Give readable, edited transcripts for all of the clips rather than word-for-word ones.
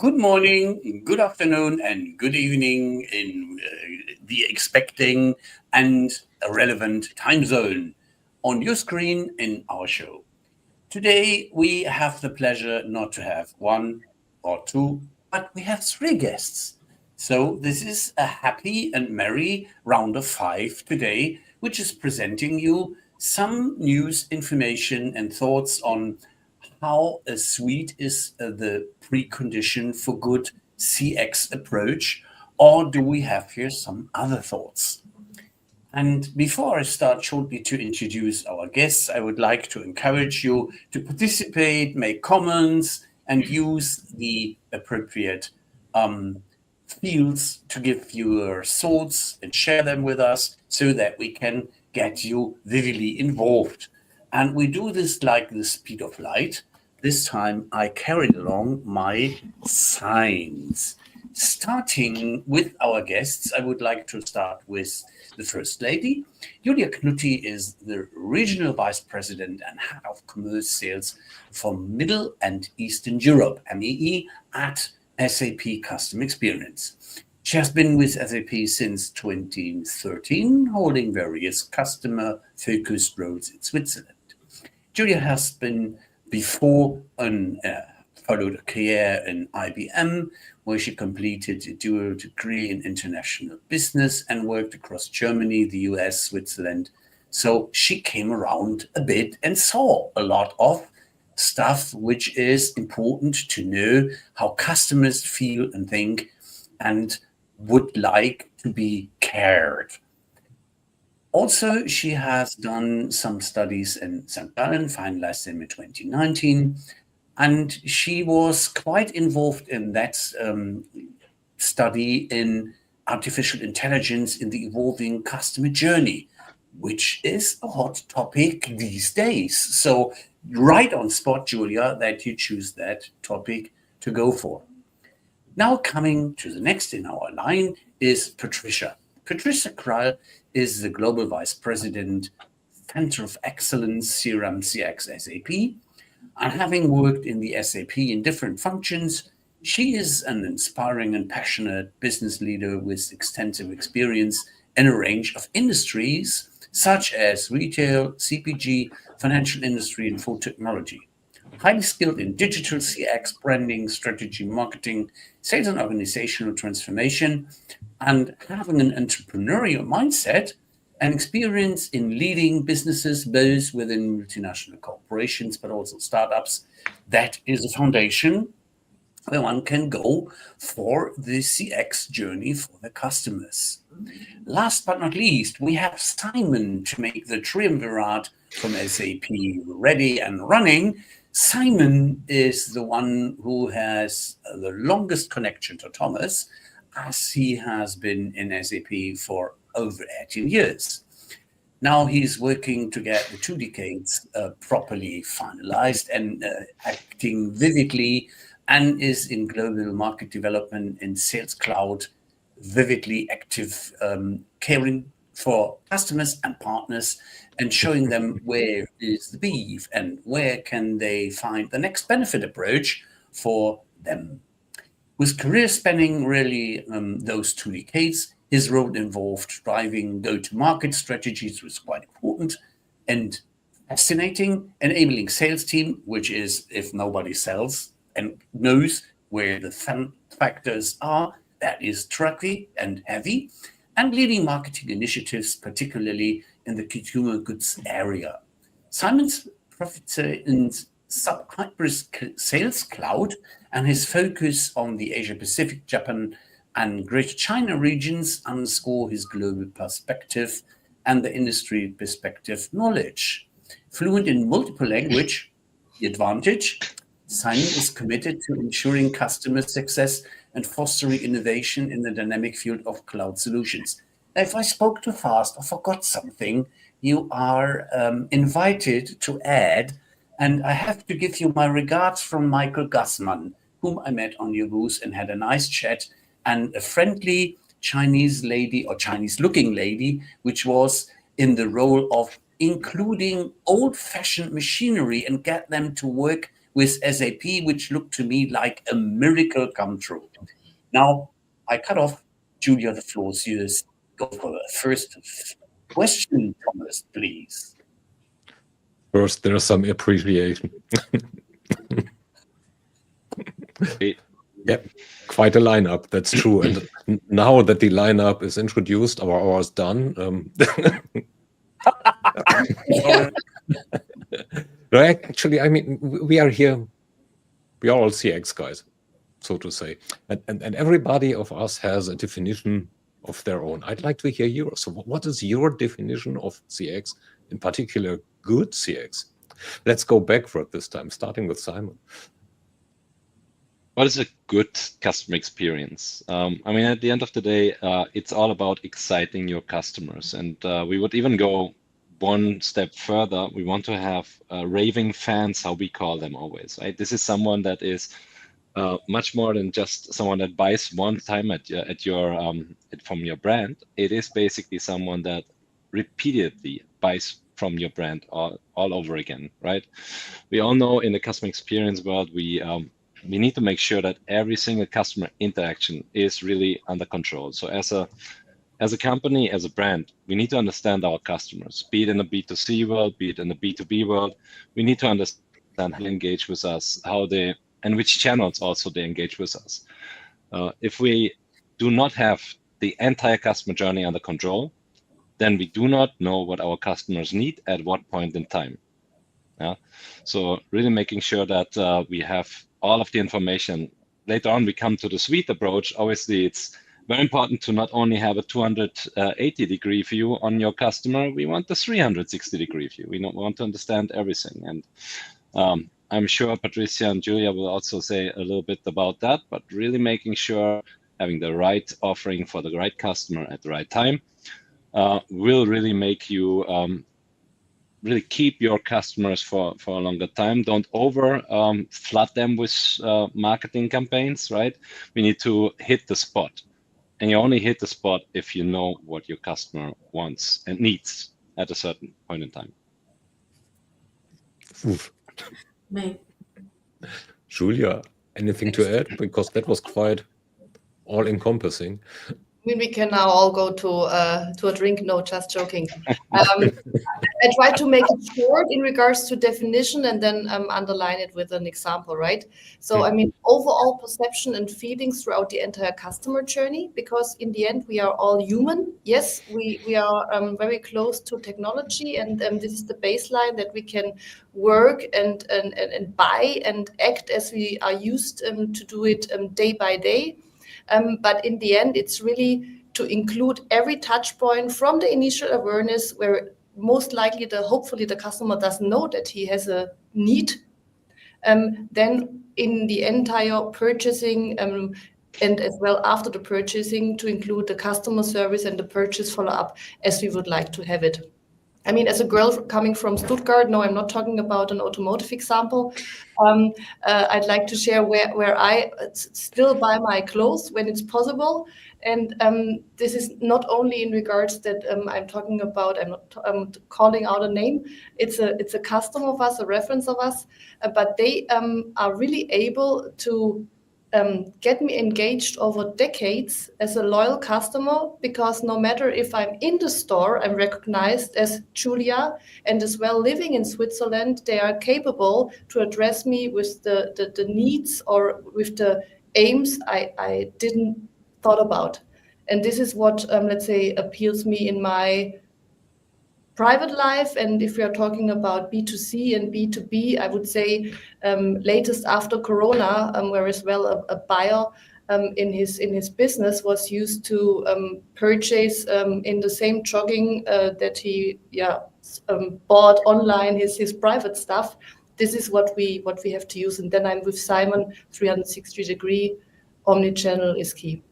Good morning, good afternoon, and good evening in the expecting and relevant time zone on your screen in our show. Today, we have the pleasure not to have one or two, but we have three guests. So, this is a happy and merry round of five today, which is presenting you some news, information, and thoughts on how a suite is the precondition for good CX approach, or do we have here some other thoughts? And before I start shortly to introduce our guests, I would like to encourage you to participate, make comments, and use the appropriate fields to give your thoughts and share them with us so that we can get you vividly involved. And we do this like the speed of light. This time I carried along my signs. Starting with our guests, I would like to start with the First Lady. Julia Knutti is the Regional Vice President and Head of Commerce Sales for Middle and Eastern Europe, MEE, at SAP Custom Experience. She has been with SAP since 2013, holding various customer-focused roles in Switzerland. Julia has been followed a career in IBM, where she completed a dual degree in international business and worked across Germany, the US, Switzerland. So she came around a bit and saw a lot of stuff which is important to know how customers feel and think and would like to be cared. Also, she has done some studies in St. Gallen, finalized them in 2019, and she was quite involved in that study in artificial intelligence in the evolving customer journey, which is a hot topic these days. So right on spot, Julia, that you choose that topic to go for. Now coming to the next in our line is Patricia. Patricia Krall is the Global Vice President, Center of Excellence, CRMCX SAP. And having worked in the SAP in different functions, she is an inspiring and passionate business leader with extensive experience in a range of industries, such as retail, CPG, financial industry, and food technology. Highly skilled in digital CX, branding, strategy, marketing, sales and organizational transformation, and having an entrepreneurial mindset and experience in leading businesses, both within multinational corporations, but also startups. That is a foundation where one can go for the CX journey for the customers. Last but not least, we have Simon to make the triumvirate from SAP ready and running. Simon is the one who has the longest connection to Thomas, as he has been in SAP for over 18 years. Now he's working to get the 2 decades properly finalized and acting vividly, and is in global market development and sales cloud, vividly active, caring for customers and partners and showing them where is the beef and where can they find the next benefit approach for them. With career spanning really those 2 decades, his role involved driving go-to-market strategies, which was quite important and fascinating, enabling sales team, which is if nobody sells and knows where the fun factors are, that is tricky and heavy, and leading marketing initiatives, particularly in the consumer goods area. Simon's profits in sub-hybrid sales cloud and his focus on the Asia-Pacific, Japan, and Greater China regions underscore his global perspective and the industry perspective knowledge. Fluent in multiple language, the advantage, Simon is committed to ensuring customer success and fostering innovation in the dynamic field of cloud solutions. Now, if I spoke too fast or forgot something, you are invited to add. And I have to give you my regards from Michael Gassman, whom I met on your booth and had a nice chat, and a friendly Chinese lady or Chinese-looking lady, which was in the role of including old-fashioned machinery and get them to work with SAP, which looked to me like a miracle come true. Now, I cut off. Julia, the floor is yours. Go for the first question, Thomas, please. First, there's some appreciation. Yeah, quite a lineup. That's true. And now that the lineup is introduced, our hour is done. No, actually, I mean, we are here. We are all CX guys, so to say, and everybody of us has a definition of their own. I'd like to hear yours. So, what is your definition of CX, in particular, good CX? Let's go backward this time, starting with Simon. What is a good customer experience? I mean, at the end of the day, it's all about exciting your customers. And we would even go one step further. We want to have raving fans, how we call them always, right? This is someone that is much more than just someone that buys one time from your brand. It is basically someone that repeatedly buys from your brand all over again, right? We all know in the customer experience world, we need to make sure that every single customer interaction is really under control. So as a company, as a brand, we need to understand our customers, be it in the B2C world, be it in the B2B world. We need to understand how they engage with us, and which channels also they engage with us. If we do not have the entire customer journey under control, then we do not know what our customers need at what point in time. Yeah. So really making sure that we have all of the information. Later on, we come to the suite approach. Obviously, it's very important to not only have a 280-degree view on your customer, we want the 360-degree view. We want to understand everything. And I'm sure Patricia and Julia will also say a little bit about that, but really making sure having the right offering for the right customer at the right time will really make you really keep your customers for a longer time. Don't flood them with marketing campaigns, right? We need to hit the spot. And you only hit the spot if you know what your customer wants and needs at a certain point in time. Oof. Me. Julia, anything to add? Because that was quite all-encompassing. I mean, we can now all go to a drink. No, just joking. I try to make it short in regards to definition and then underline it with an example, right? So, I mean, overall perception and feelings throughout the entire customer journey, because in the end, we are all human. Yes, we are very close to technology, and this is the baseline that we can work and buy and act as we are used to do it day by day. But in the end, it's really to include every touch point from the initial awareness where most likely hopefully the customer doesn't know that he has a need. Then in the entire purchasing and as well after the purchasing to include the customer service and the purchase follow-up as we would like to have it. I mean, as a girl coming from Stuttgart, no, I'm not talking about an automotive example. I'd like to share where I still buy my clothes when it's possible. And this is not only in regards that I'm talking about, I'm calling out a name. It's a customer of us, a reference of us, but they are really able to get me engaged over decades as a loyal customer, because no matter if I'm in the store, I'm recognized as Julia, and as well living in Switzerland, they are capable to address me with the needs or with the aims I didn't thought about. And this is what, let's say, appeals me in my private life. And if we are talking about B2C and B2B, I would say latest after Corona, where as well a buyer in his business was used to purchase in the same jogging that he bought online his private stuff. This is what we have to use. And then I'm with Simon, 360-degree omni-channel is key.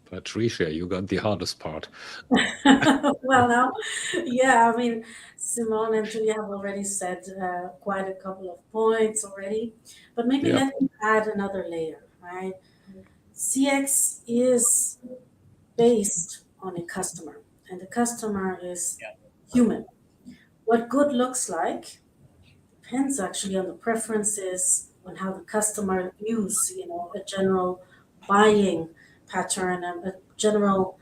Patricia, you got the hardest part. Well, now, yeah, I mean, Simone and Julia have already said quite a couple of points already, but maybe let me add another layer, right? CX is based on a customer, and the customer is human. What good looks like depends actually on the preferences, on how the customer views, a general buying pattern and a general,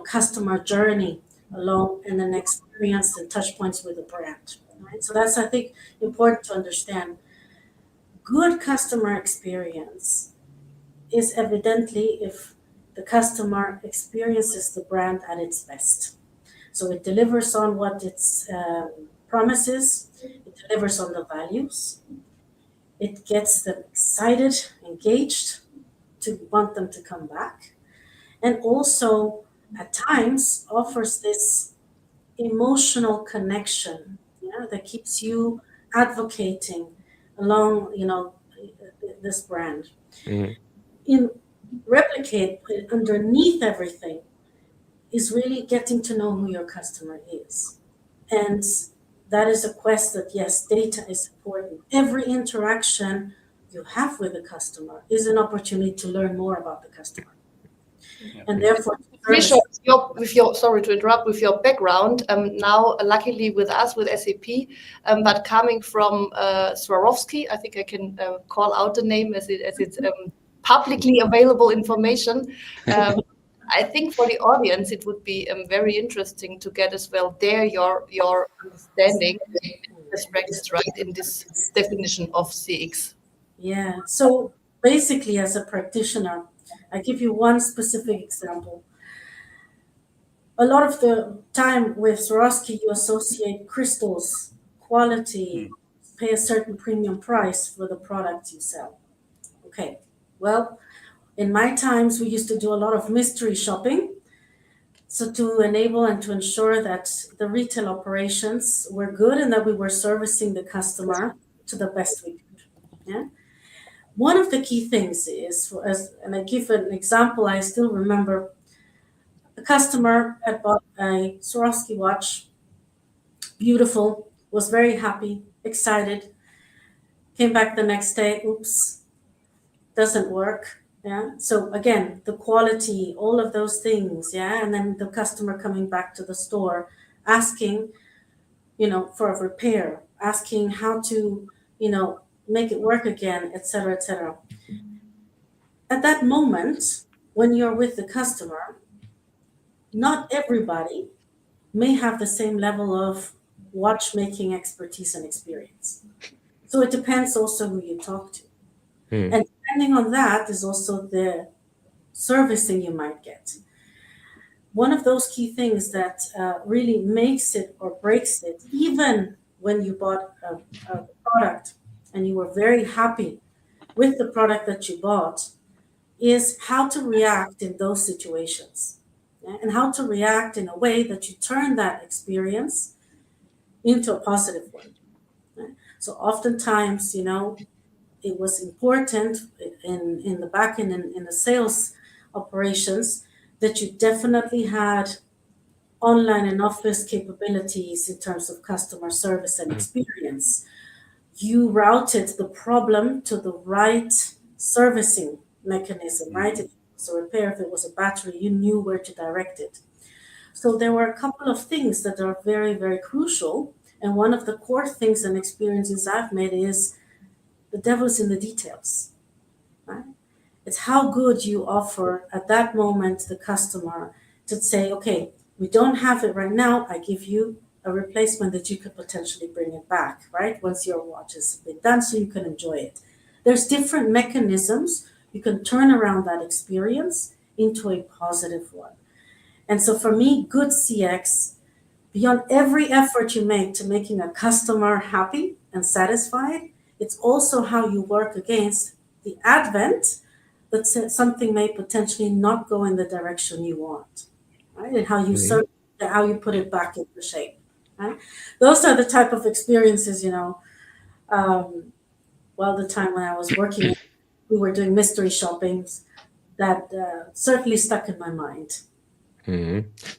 customer journey along in an experience and touch points with the brand. Right? So that's, I think, important to understand. Good customer experience is evidently if the customer experiences the brand at its best. So it delivers on what its promises, it delivers on the values, it gets them excited, engaged, to want them to come back, and also at times offers this emotional connection, that keeps you advocating along, this brand. Mhm. In replicate underneath everything is really getting to know who your customer is. And that is a quest that, yes, data is important. Every interaction you have with a customer is an opportunity to learn more about the customer. Yeah. And therefore, Risha, with your sorry to interrupt, with your background, now luckily with us with SAP, but coming from Swarovski, I think I can call out the name as it's publicly available information. I think for the audience it would be very interesting to get as well there your understanding, best practice, right, in this definition of CX. yeah. So basically, as a practitioner, I give you one specific example. A lot of the time with Swarovski, you associate crystals, quality, pay a certain premium price for the product you sell. Okay, well, in my times, we used to do a lot of mystery shopping. So to enable and to ensure that the retail operations were good and that we were servicing the customer to the best we could. Yeah. One of the key things is, and I give an example, I still remember a customer had bought a Swarovski watch, beautiful, was very happy, excited, came back the next day, oops, doesn't work. Yeah. So again, the quality, all of those things, yeah, and then the customer coming back to the store, asking, for a repair, asking how to, make it work again, et cetera, et cetera. At that moment, when you're with the customer, not everybody may have the same level of watchmaking expertise and experience. So it depends also who you talk to. And depending on that is also the servicing you might get. One of those key things that really makes it or breaks it, even when you bought a product and you were very happy with the product that you bought, is how to react in those situations. Yeah? And how to react in a way that you turn that experience into a positive one. Right? So oftentimes, it was important in the back end, in the sales operations, that you definitely had online and office capabilities in terms of customer service and experience. You routed the problem to the right servicing mechanism, right? If it was a repair, if it was a battery, you knew where to direct it. So there were a couple of things that are very, very crucial. And one of the core things and experiences I've made is the devil's in the details, right? It's how good you offer at that moment the customer to say, okay, we don't have it right now. I give you a replacement that you could potentially bring it back, right? Once your watch has been done, so you can enjoy it. There's different mechanisms you can turn around that experience into a positive one. And so for me, good CX, beyond every effort you make to making a customer happy and satisfied, it's also how you work against the advent that something may potentially not go in the direction you want, right? And how you how you put it back into shape. Right? Those are the type of experiences, the time when I was working, we were doing mystery shoppings that certainly stuck in my mind.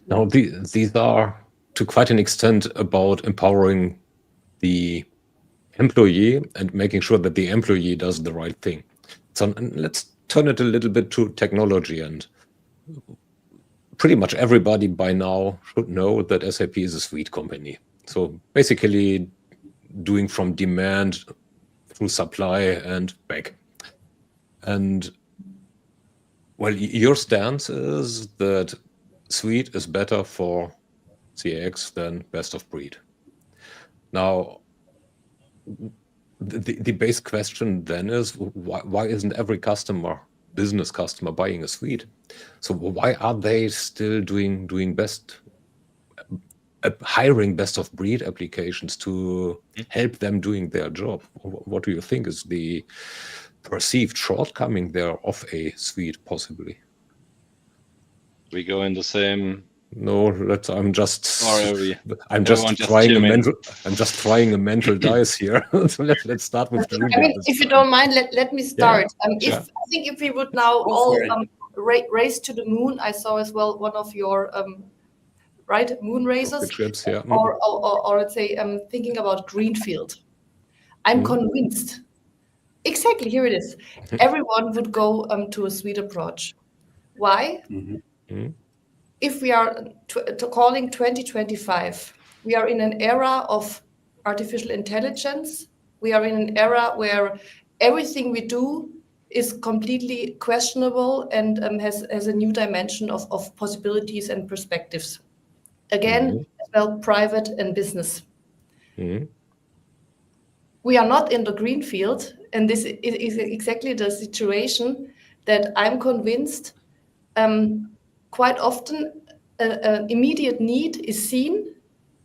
Now, these are to quite an extent about empowering the employee and making sure that the employee does the right thing. So let's turn it a little bit to technology, and pretty much everybody by now should know that SAP is a suite company. So basically, doing from demand through supply and back. And well, your stance is that suite is better for CX than best of breed. Now, the base question then is, why isn't every business customer buying a suite? So why are they still doing hiring best of breed applications to help them doing their job? What do you think is the perceived shortcoming there of a suite, possibly? We go in the same. No, I'm just trying a mental dice here. So let's start with Julia. I mean, if you don't mind, let me start. I think if we would now all race to the moon, I saw as well one of your moon races, trips, yeah. or let's say thinking about greenfield. I'm convinced. Exactly, here it is. Everyone would go to a suite approach. Why? If we are calling 2025, we are in an era of artificial intelligence. We are in an era where everything we do is completely questionable and has a new dimension of possibilities and perspectives. Again, as well, private and business. We are not in the green field, and this is exactly the situation that I'm convinced quite often an immediate need is seen,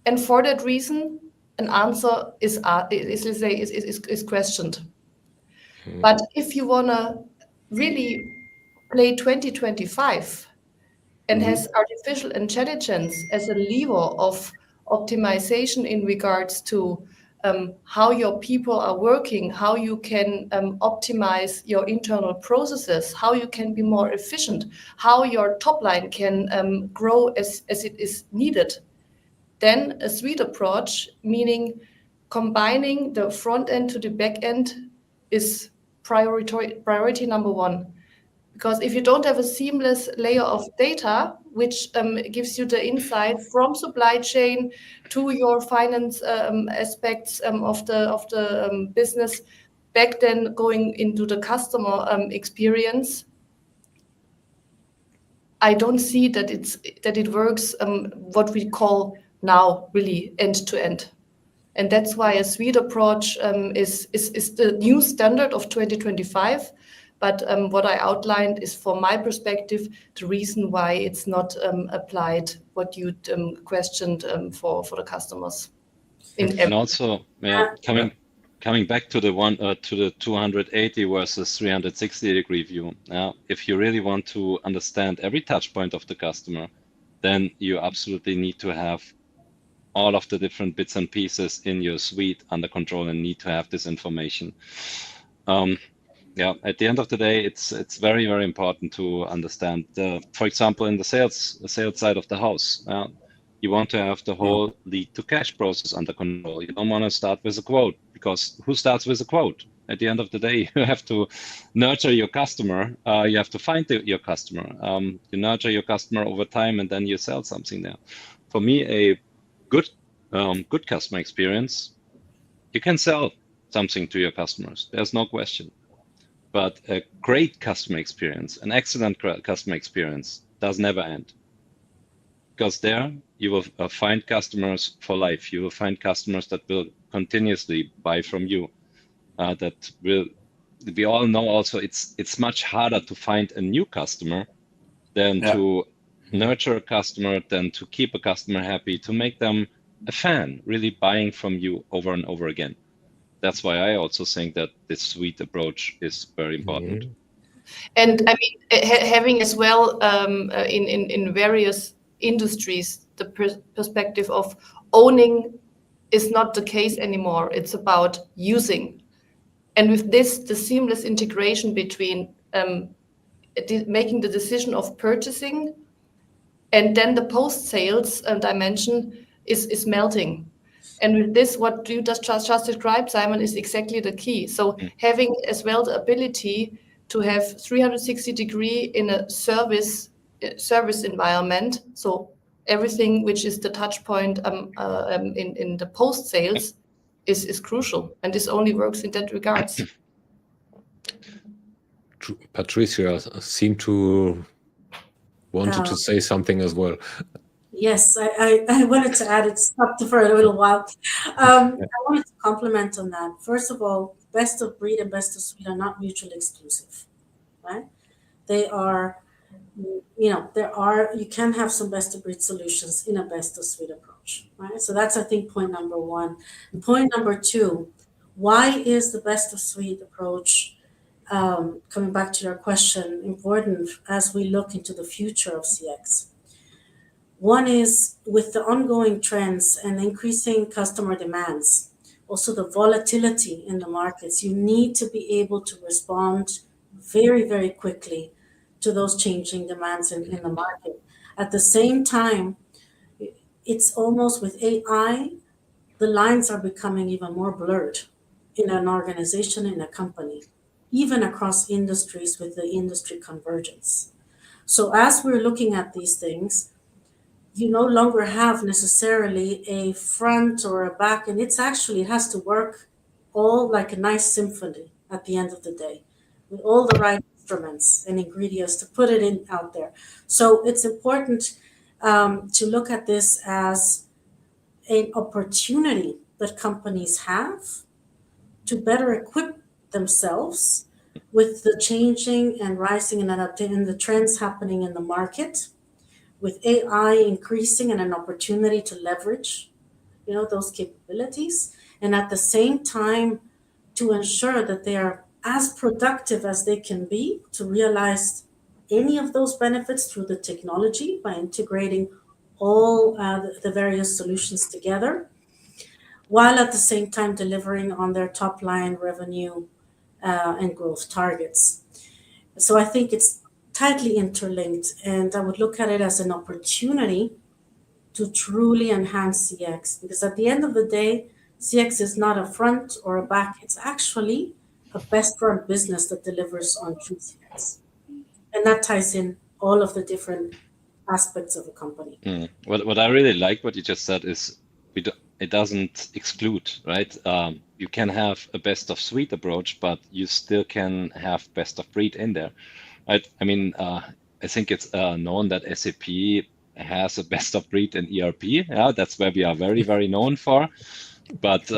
and for that reason, an answer is questioned. But if you wanna really play 2025 and has artificial intelligence as a lever of optimization in regards to how your people are working, how you can optimize your internal processes, how you can be more efficient, how your top line can grow as it is needed, then a suite approach, meaning combining the front end to the back end, is priority number one. Because if you don't have a seamless layer of data, which gives you the insight from supply chain to your finance aspects of the business, back then going into the customer experience, I don't see that it works. What we call now really end to end, and that's why a suite approach is the new standard of 2025. But what I outlined is, from my perspective, the reason why it's not applied, what you questioned for the customers. And also, coming back to the 280 versus 360-degree view. Now, if you really want to understand every touch point of the customer, then you absolutely need to have all of the different bits and pieces in your suite under control and need to have this information. At the end of the day, it's very, very important to understand. For example, in the sales side of the house, you want to have the whole lead to cash process under control. You don't want to start with a quote, because who starts with a quote? At the end of the day, you have to nurture your customer. You have to find your customer. You nurture your customer over time, and then you sell something there. For me, a good customer experience, you can sell something to your customers. There's no question. But a great customer experience, an excellent customer experience, does never end. Because there you will find customers for life. You will find customers that will continuously buy from you. We all know also it's much harder to find a new customer than to nurture a customer, than to keep a customer happy, to make them a fan, really buying from you over and over again. That's why I also think that this suite approach is very important. And I mean, having as well in various industries, the perspective of owning is not the case anymore. It's about using. And with this, the seamless integration between making the decision of purchasing and then the post-sales dimension is melting. And with this, what you just described, Simon, is exactly the key. So having as well the ability to have 360-degree in a service environment. So everything which is the touch point in the post-sales is crucial, and this only works in that regards. Patricia seemed to wanted to say something as well. Yes, I wanted to add, it stopped for a little while. I wanted to compliment on that. First of all, best of breed and best of suite are not mutually exclusive, right? They are, you can have some best of breed solutions in a best of suite approach, right? So that's, I think, point number one. Point number two, why is the best of suite approach, coming back to your question, important as we look into the future of CX? One is with the ongoing trends and increasing customer demands, also the volatility in the markets, you need to be able to respond very, very quickly to those changing demands in the market. At the same time, it's almost with AI, the lines are becoming even more blurred in an organization, in a company, even across industries with the industry convergence. So as we're looking at these things, you no longer have necessarily a front or a back, and it has to work all like a nice symphony at the end of the day, with all the right instruments and ingredients to put it in out there. So it's important to look at this as an opportunity that companies have to better equip themselves with the changing and rising and adapting the trends happening in the market, with AI increasing and an opportunity to leverage, those capabilities, and at the same time to ensure that they are as productive as they can be to realize any of those benefits through the technology by integrating all the various solutions together, while at the same time delivering on their top line revenue and growth targets. So I think it's tightly interlinked, and I would look at it as an opportunity to truly enhance CX, because at the end of the day, CX is not a front or a back, it's actually a best run business that delivers on true CX. And that ties in all of the different aspects of a company. What I really like what you just said is it doesn't exclude, right? You can have a best of suite approach, but you still can have best of breed in there. Right? I mean, I think it's known that SAP has a best of breed in ERP. Yeah, that's where we are very, very known for. But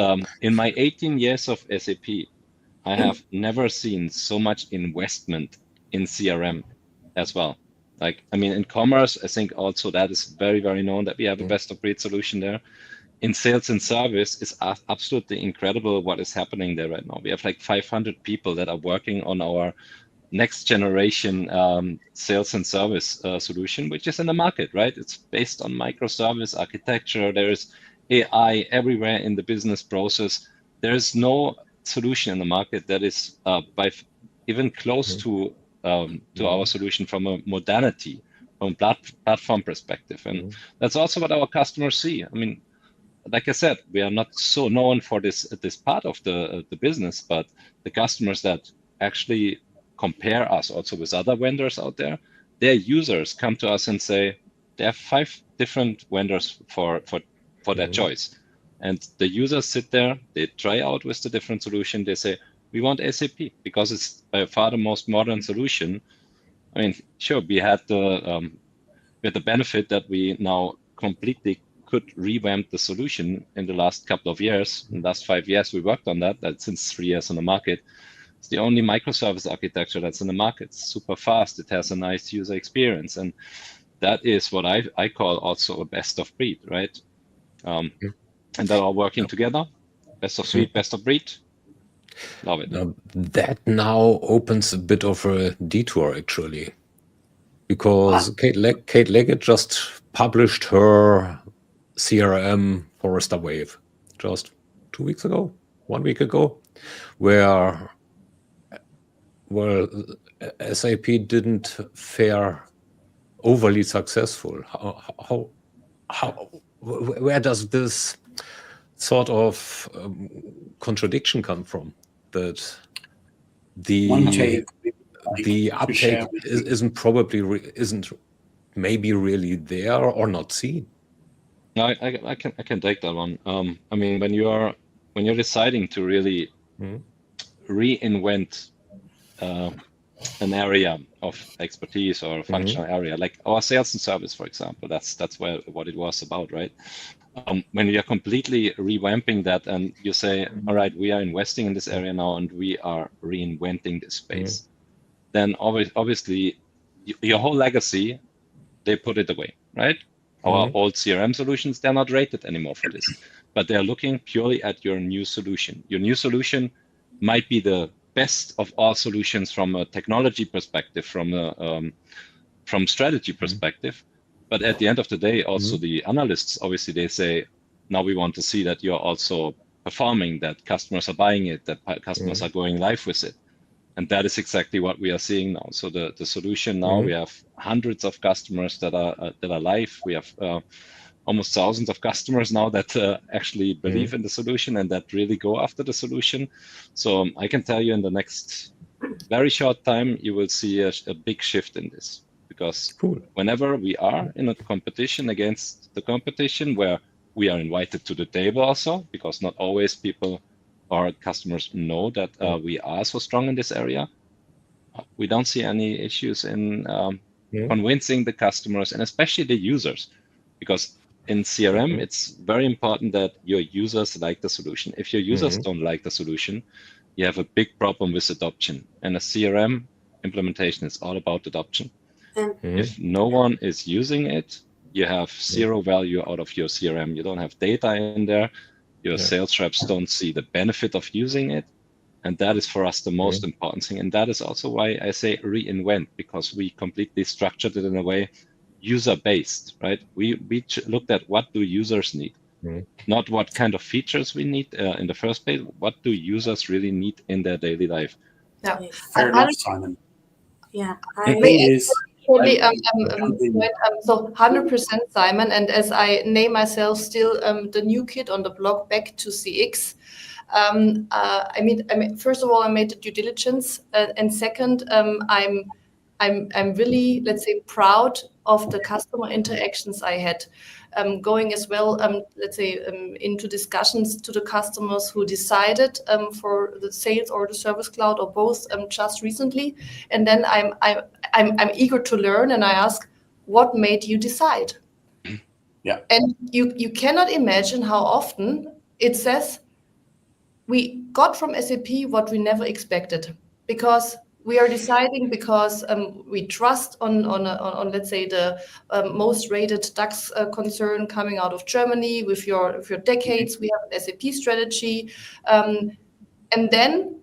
in my 18 years of SAP, I have never seen so much investment in CRM as well. Like, I mean, in commerce, I think also that is very, very known that we have a best of breed solution there. In sales and service, it's absolutely incredible what is happening there right now. We have like 500 people that are working on our next generation sales and service solution, which is in the market, right? It's based on microservice architecture. There is AI everywhere in the business process. There is no solution in the market that is even close to our solution from a modernity, from a platform perspective. And that's also what our customers see. I mean, like I said, we are not so known for this part of the business, but the customers that actually compare us also with other vendors out there, their users come to us and say they have 5 different vendors for their choice. And the users sit there, they try out with the different solution, they say, we want SAP because it's by far the most modern solution. I mean, sure, we had the benefit that we now completely could revamp the solution in the last couple of years. In the last 5 years, we worked on that. That's since 3 years on the market. It's the only microservice architecture that's in the market. It's super fast. It has a nice user experience. And that is what I call also a best of breed, right? And they're all working together. Best of suite, best of breed. Love it. That now opens a bit of a detour, actually, because Kate Leggett just published her CRM Forrester Wave just 2 weeks ago, 1 week ago, where SAP didn't fare overly successful. Where does this sort of contradiction come from? That the uptake isn't maybe really there or not seen. No, I can take that one. I mean, when you are when you're deciding to really reinvent an area of expertise or a functional area, like our sales and service, for example, that's what it was about, right? When we are completely revamping that and you say, all right, we are investing in this area now and we are reinventing this space, then obviously your whole legacy, they put it away, right? Our old CRM solutions, they're not rated anymore for this, but they're looking purely at your new solution. Your new solution might be the best of all solutions from a technology perspective, from strategy perspective. But at the end of the day, also the analysts, obviously, they say, now we want to see that you're also performing, that customers are buying it, that customers are going live with it. And that is exactly what we are seeing now. So the solution now, we have hundreds of customers that are live. We have almost thousands of customers now that actually believe in the solution and that really go after the solution. So I can tell you in the next very short time, you will see a big shift in this. Because whenever we are in a competition against the competition, where we are invited to the table also, because not always people or customers know that we are so strong in this area, we don't see any issues in convincing the customers and especially the users. Because in CRM, it's very important that your users like the solution. If your users don't like the solution, you have a big problem with adoption. And a CRM implementation is all about adoption. If no one is using it, you have zero value out of your CRM. You don't have data in there. Your sales reps don't see the benefit of using it. And that is for us the most important thing. And that is also why I say reinvent, because we completely structured it in a way user-based, right? We looked at what do users need, not what kind of features we need in the first place. What do users really need in their daily life? Yeah, Fair enough, Simon. Yeah, Totally, so 100% Simon, and as I name myself still the new kid on the block back to CX, I mean, first of all, I made the due diligence, and second, I'm really, let's say, proud of the customer interactions I had, going as well, let's say, into discussions to the customers who decided for the sales or the service cloud or both just recently, and then I'm eager to learn, and I ask, what made you decide? Yeah. And you cannot imagine how often it says we got from SAP what we never expected, because we are deciding because we trust on let's say the most rated DAX concern coming out of Germany with your decades. We have an SAP strategy, and then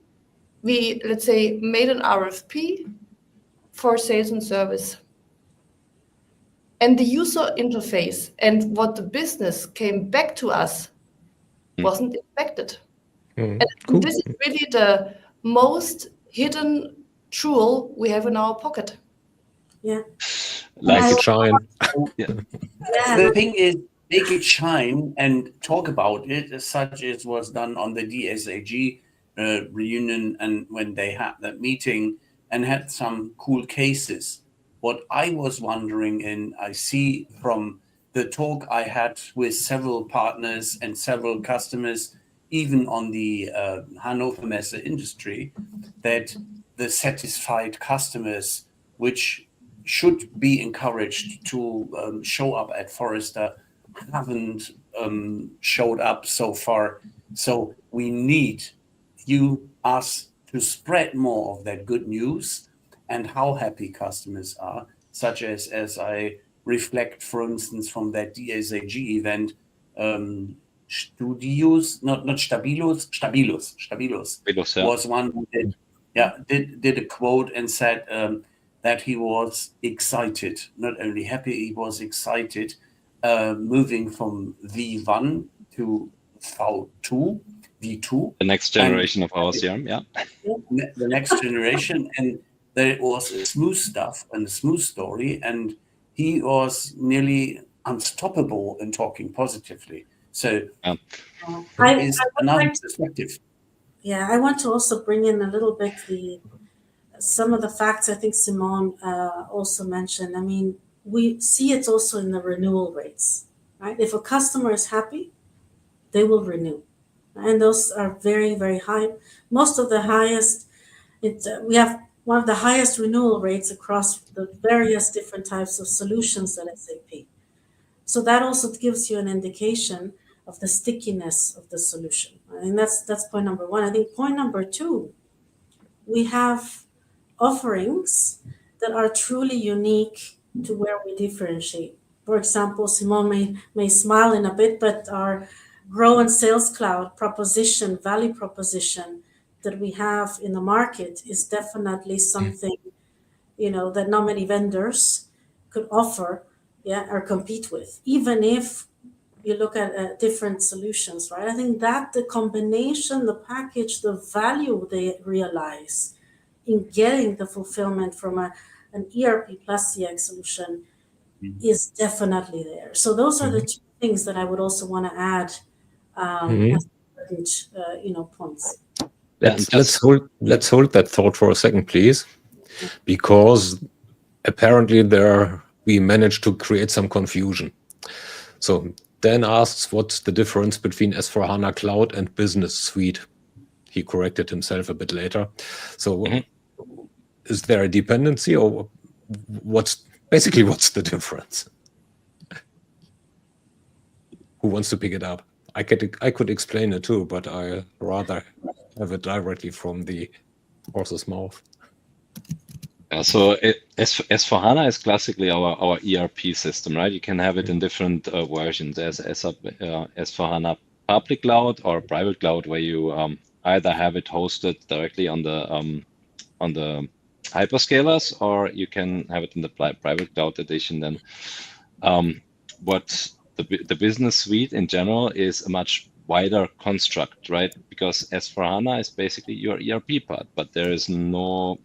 we, let's say, made an RFP for sales and service. And the user interface and what the business came back to us wasn't expected. And this is really the most hidden jewel we have in our pocket. Yeah. Like it shine. The thing is, make it shine and talk about it, such as was done on the DSAG reunion, and when they had that meeting and had some cool cases. What I was wondering, and I see from the talk I had with several partners and several customers, even on the Hannover Messe industry, that the satisfied customers, which should be encouraged to show up at Forrester, haven't showed up so far. So we need us to spread more of that good news and how happy customers are, such as I reflect, for instance, from that DSAG event, Studios, not Stabilos, Stabilos was one who did a quote and said that he was excited, not only happy, he was excited, moving from V1 to V2, the next generation of our CRM, the next generation, and there was a smooth stuff and a smooth story, and he was nearly unstoppable in talking positively. So is another perspective. Yeah, I want to also bring in a little bit some of the facts I think Simone also mentioned. I mean, we see it also in the renewal rates, right? If a customer is happy, they will renew. and those are very, very high. Most of the highest, we have one of the highest renewal rates across the various different types of solutions at SAP. So that also gives you an indication of the stickiness of the solution. And that's point number one. I think point number two, we have offerings that are truly unique to where we differentiate. For example, Simone may smile in a bit, but our Grow and Sales Cloud proposition, value proposition that we have in the market is definitely something, that not many vendors could offer, or compete with, even if you look at different solutions, right? I think that the combination, the package, the value they realize in getting the fulfillment from an ERP plus CX solution is definitely there. So those are the two things that I would also want to add as important, points. Let's hold that thought for a second, please, because apparently we managed to create some confusion. So Dan asks what's the difference between S/4HANA Cloud and Business Suite. He corrected himself a bit later. So is there a dependency, or what's the difference? Who wants to pick it up? I could explain it too, but I rather have it directly from the horse's mouth. So S/4HANA is classically our ERP system, right? You can have it in different versions as S/4HANA public cloud or private cloud, where you either have it hosted directly on the hyperscalers, or you can have it in the private cloud edition. Then what the business suite in general is a much wider construct, right? Because S/4HANA is basically your ERP part, but there is no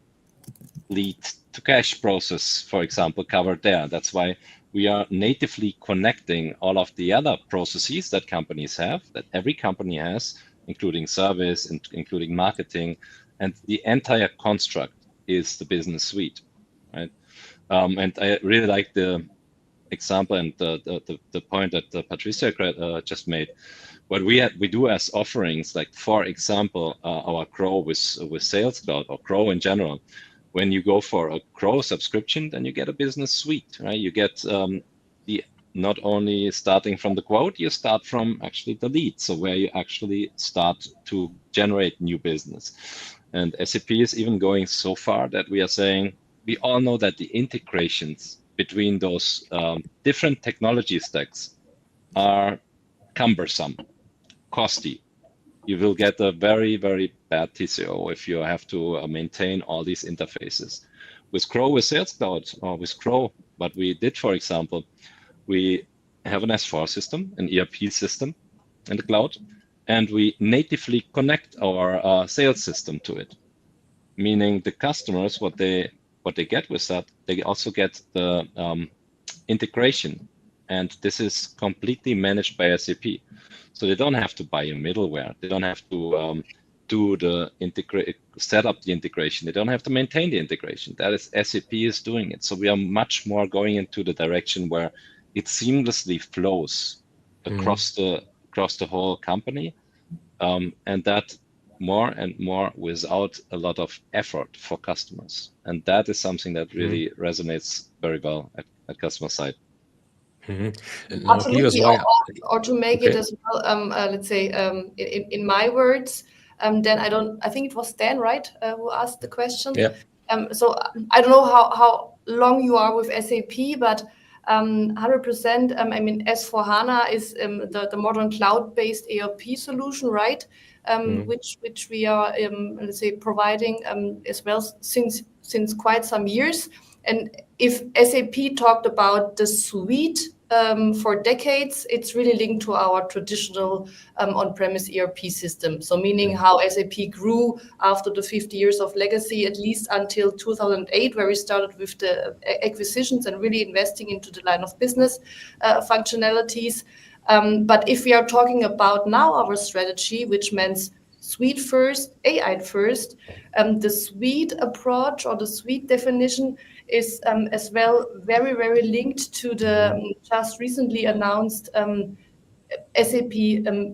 lead to cash process, for example, covered there. That's why we are natively connecting all of the other processes that companies have, that every company has, including service and including marketing, and the entire construct is the business suite, right? And I really like the example and the point that Patricia just made. What we do as offerings, like for example, our Grow with Sales Cloud or Grow in general. When you go for a Grow subscription, then you get a business suite, right? You get the not only starting from the quote, you start from actually the lead, so where you actually start to generate new business. And SAP is even going so far that we are saying we all know that the integrations between those different technology stacks are cumbersome, costly. You will get a very, very bad TCO if you have to maintain all these interfaces. With Grow with Sales Cloud or with Grow, what we did, for example, we have an S4 system, an ERP system in the cloud, and we natively connect our sales system to it. Meaning the customers, what they get with that, they also get the integration, and this is completely managed by SAP. So they don't have to buy a middleware. They don't have to set up the integration. They don't have to maintain the integration. That is SAP is doing it. So we are much more going into the direction where it seamlessly flows across the whole company, and that more and more without a lot of effort for customers. And that is something that really resonates very well at customer side. And now here's why, or to make it as well, let's say in my words, then I think it was Dan, right, who asked the question. Yeah. So I don't know how long you are with SAP, but 100%. I mean, S/4HANA is the modern cloud-based ERP solution, right? Which we are let's say providing as well since quite some years. And if SAP talked about the suite for decades, it's really linked to our traditional on-premise ERP system. So meaning how SAP grew after the 50 years of legacy, at least until 2008, where we started with the acquisitions and really investing into the line of business functionalities. But if we are talking about now our strategy, which means suite first, AI first, the suite approach or the suite definition is as well very, very linked to the just recently announced SAP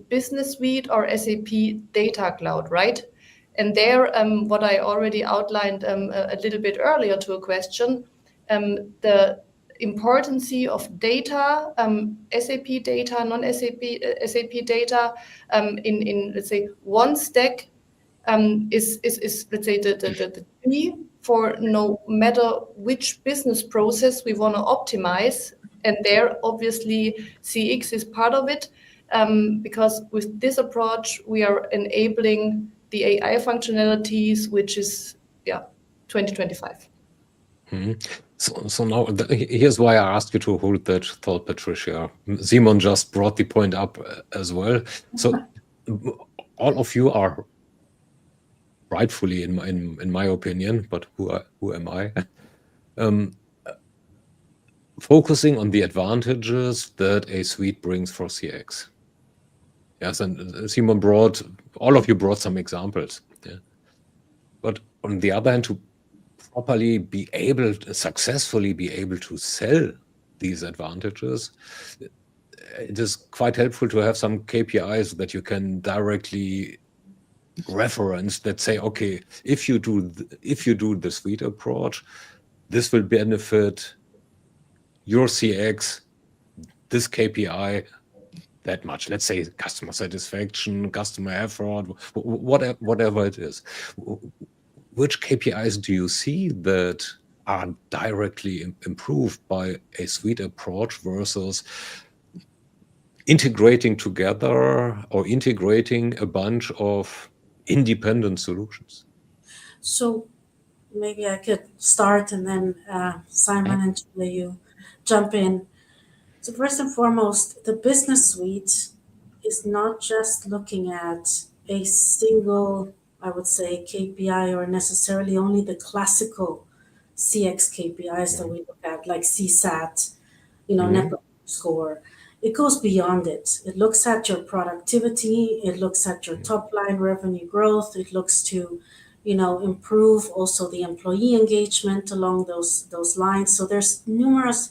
Business Suite or SAP Data Cloud, right? And there, what I already outlined a little bit earlier to a question, the importance of data, SAP data, non-SAP SAP data, in let's say one stack, is let's say the key for no matter which business process we want to optimize. And there, obviously, CX is part of it, because with this approach, we are enabling the AI functionalities, which is 2025. So now here's why I asked you to hold that thought, Patricia. Simon just brought the point up as well. So all of you are rightfully, in my opinion, but who am I? Focusing on the advantages that a suite brings for CX. Yes, and Simon all of you brought some examples. Yeah. But on the other hand, to properly successfully be able to sell these advantages, it is quite helpful to have some KPIs that you can directly reference that say, okay, if you do the suite approach, this will benefit your CX, this KPI that much. Let's say customer satisfaction, customer effort, whatever it is. Which KPIs do you see that are directly improved by a suite approach versus integrating together or integrating a bunch of independent solutions? So maybe I could start and then Simon and Julia, you jump in. So first and foremost, the business suite is not just looking at a single, I would say, KPI or necessarily only the classical CX KPIs that we look at, like CSAT, Net Promoter Score. It goes beyond it. It looks at your productivity. It looks at your top line revenue growth. It looks to, improve also the employee engagement along those lines. So there's numerous,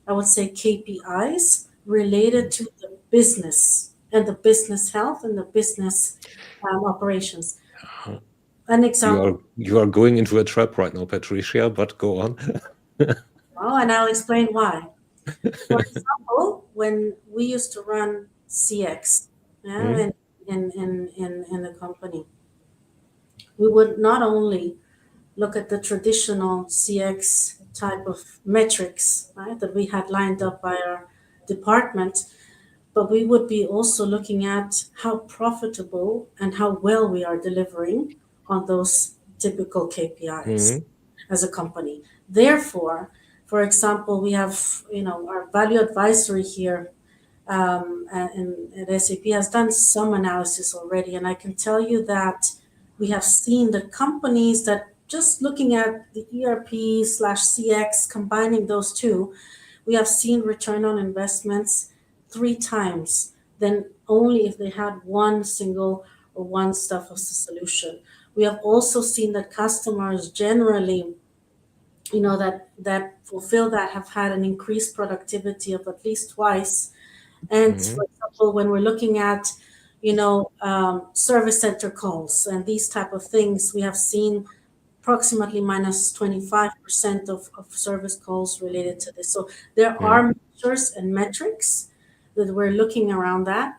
I would say, KPIs related to the business and the business health and the business operations. An example. You are going into a trap right now, Patricia, but go on. Well, and I'll explain why. For example, when we used to run CX in the company, we would not only look at the traditional CX type of metrics, right, that we had lined up by our department, but we would be also looking at how profitable and how well we are delivering on those typical KPIs as a company. Therefore, for example, we have, our value advisory here and at SAP has done some analysis already. And I can tell you that we have seen the companies that just looking at the ERP/CX, combining those two, we have seen return on investments 3 times than only if they had one single or one stuff as a solution. We have also seen that customers generally, that fulfill that have had an increased productivity of at least twice. And for example, when we're looking at, service center calls and these type of things, we have seen approximately minus 25% of service calls related to this. So there are measures and metrics that we're looking around that.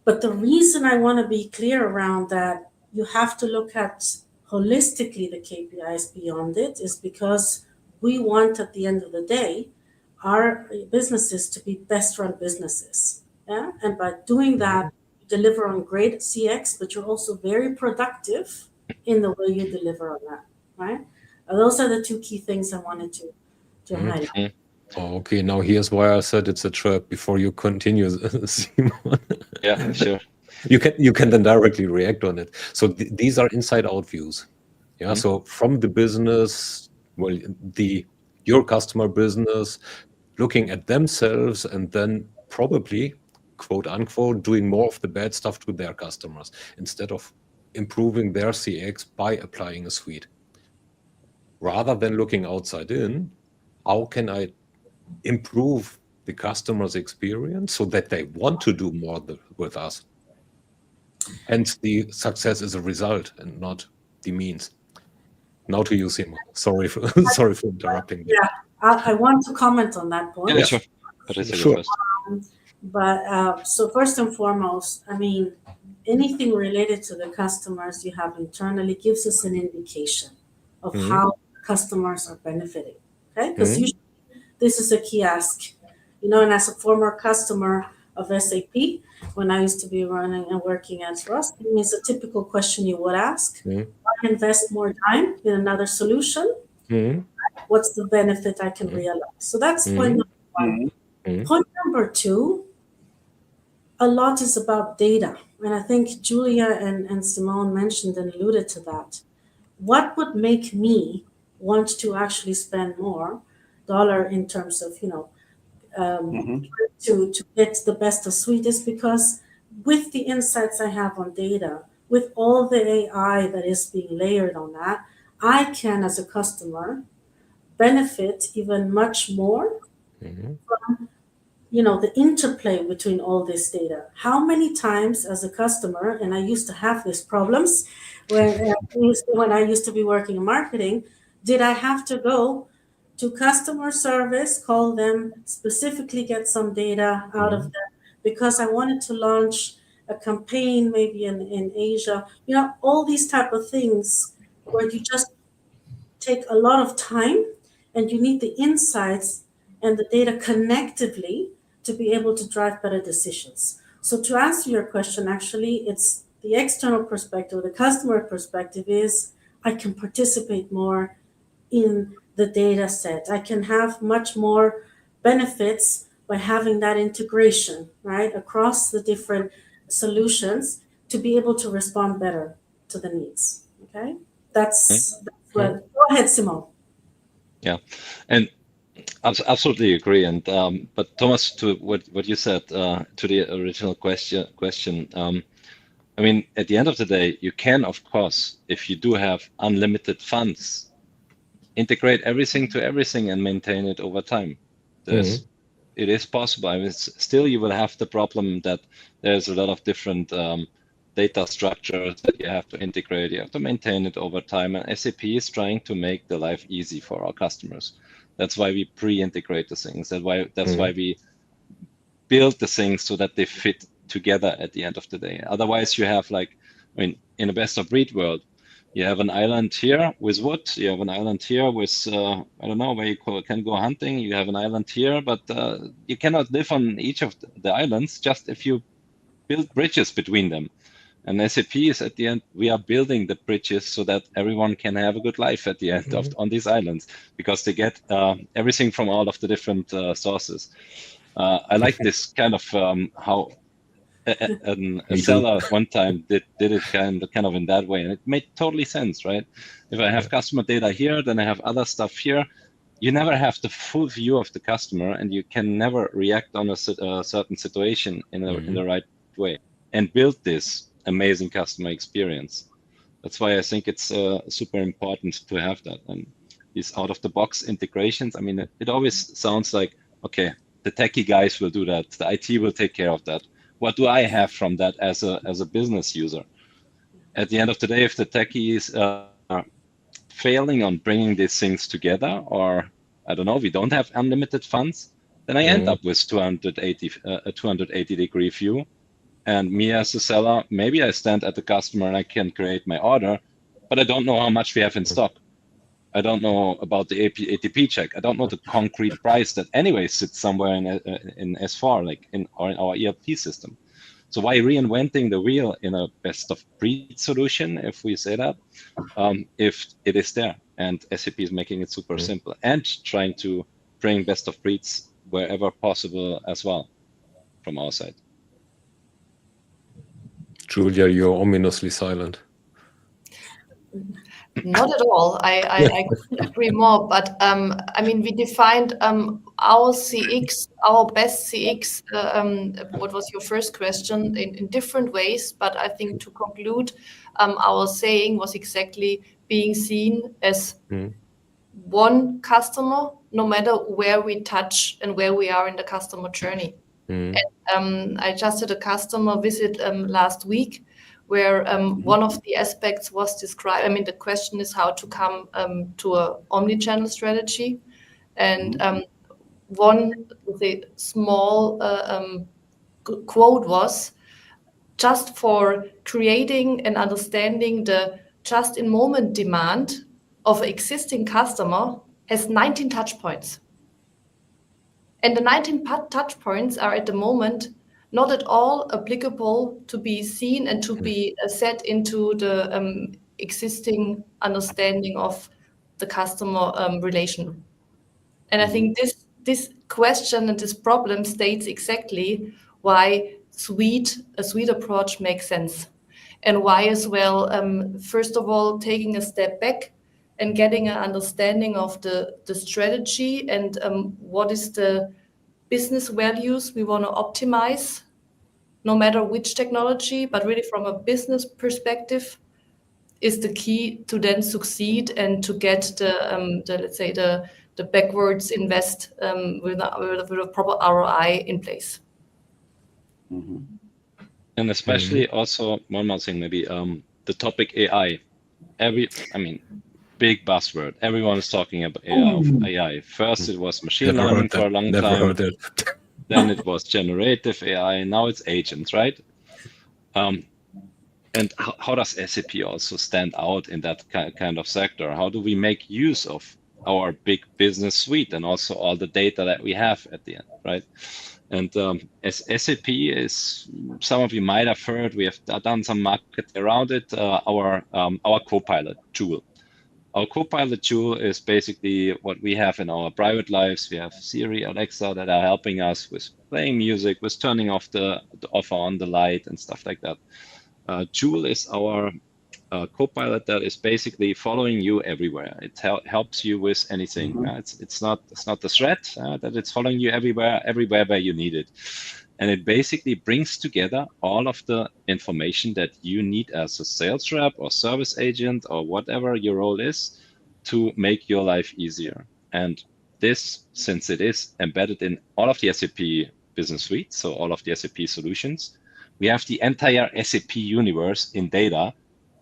But the reason I want to be clear around that, you have to look at holistically the KPIs beyond it, is because we want at the end of the day our businesses to be best run businesses. Yeah? And by doing that, you deliver on great CX, but you're also very productive in the way you deliver on that, right? Those are the 2 key things I wanted to highlight. Okay, now here's why I said it's a trap before you continue, Simon. Yeah, sure. You can then directly react on it. So these are inside out views. Yeah. So from the business, well, your customer business, looking at themselves and then probably, quote unquote, doing more of the bad stuff to their customers instead of improving their CX by applying a suite. Rather than looking outside in, how can I improve the customer's experience so that they want to do more with us. Hence, the success is a result and not the means. Now to you, Simon. Sorry for interrupting. Yeah, I want to comment on that point. Yeah, sure. Patricia, Sure. go first. But so first and foremost, I mean, anything related to the customers you have internally gives us an indication of how customers are benefiting. Okay, because usually this is a key ask. And as a former customer of SAP, when I used to be running and working at Rust, it means a typical question you would ask: why invest more time in another solution? What's the benefit I can realize? So that's point number one. Point number two, a lot is about data. And I think Julia and Simone mentioned and alluded to that. What would make me want to actually spend more dollar in terms of, to get the best of suite is because with the insights I have on data, with all the AI that is being layered on that, I can, as a customer, benefit even much more from the interplay between all this data. How many times as a customer, and I used to have these problems when I used to be working in marketing, did I have to go to customer service, call them, specifically get some data out of them because I wanted to launch a campaign maybe in Asia, all these type of things where you just take a lot of time and you need the insights and the data connectively to be able to drive better decisions. So to answer your question, actually, it's the external perspective, the customer perspective is I can participate more in the data set. I can have much more benefits by having that integration, right, across the different solutions to be able to respond better to the needs. Okay, that's what. Go ahead, Simone. Yeah, and absolutely agree. And but Thomas, to what you said to the original question. I mean, at the end of the day, you can, of course, if you do have unlimited funds, integrate everything to everything and maintain it over time. It is possible. I mean, still, you will have the problem that there's a lot of different data structures that you have to integrate. You have to maintain it over time. And SAP is trying to make the life easy for our customers. That's why we pre-integrate the things. That's why we build the things so that they fit together at the end of the day. Otherwise, you have in a best of breed world, you have an island here with wood. You have an island here with, I don't know, where you can go hunting. You have an island here, but you cannot live on each of the islands just if you build bridges between them. And SAP is at the end, we are building the bridges so that everyone can have a good life at the end on these islands because they get everything from all of the different sources. I like this kind of how a seller one time did it kind of in that way, and it made totally sense, right? If I have customer data here, then I have other stuff here. You never have the full view of the customer, and you can never react on a certain situation in the right way and build this amazing customer experience. That's why I think it's super important to have that. And these out-of-the-box integrations, I mean, it always sounds like, okay, the techie guys will do that. The IT will take care of that. What do I have from that as a business user? At the end of the day, if the techies are failing on bringing these things together, or I don't know, we don't have unlimited funds, then I end up with a 280-degree view. And me as a seller, maybe I stand at the customer and I can create my order, but I don't know how much we have in stock. I don't know about the ATP check. I don't know the concrete price that anyway sits somewhere in S4, like in our ERP system. So why reinventing the wheel in a best of breed solution, if we say that, if it is there? And SAP is making it super simple and trying to bring best of breeds wherever possible as well from our side. Julia, you're ominously silent. Not at all. I couldn't agree more. But I mean, we defined our CX, our best CX. What was your first question? In different ways. But I think to conclude, our saying was exactly being seen as one customer no matter where we touch and where we are in the customer journey. I just had a customer visit last week where one of the aspects was described. I mean, the question is how to come to an omni-channel strategy. And one small quote was, just for creating and understanding the just-in-moment demand of an existing customer has 19 touch points. And the 19 touch points are at the moment not at all applicable to be seen and to be set into the existing understanding of the customer relation. And I think this question and this problem states exactly why a suite approach makes sense, and why as well, first of all, taking a step back and getting an understanding of the strategy and what is the business values we want to optimize, no matter which technology, but really from a business perspective, is the key to then succeed and to get the let's say the backwards invest with a proper ROI in place. And especially also one more thing, maybe the topic AI. Big buzzword. Everyone is talking about AI. First, it was machine learning for a long time. Then it was generative AI. Now it's agents, right? And how does SAP also stand out in that kind of sector? How do we make use of our big business suite and also all the data that we have at the end, right? And as SAP is, some of you might have heard, we have done some market around it, our Copilot tool. Our Copilot tool is basically what we have in our private lives. We have Siri, Alexa that are helping us with playing music, with turning off the on the light and stuff like that. Joule is our Copilot that is basically following you everywhere. It helps you with anything. It's not the threat that it's following you everywhere where you need it. And it basically brings together all of the information that you need as a sales rep or service agent or whatever your role is to make your life easier. And this, since it is embedded in all of the SAP business suite, so all of the SAP solutions, we have the entire SAP universe in data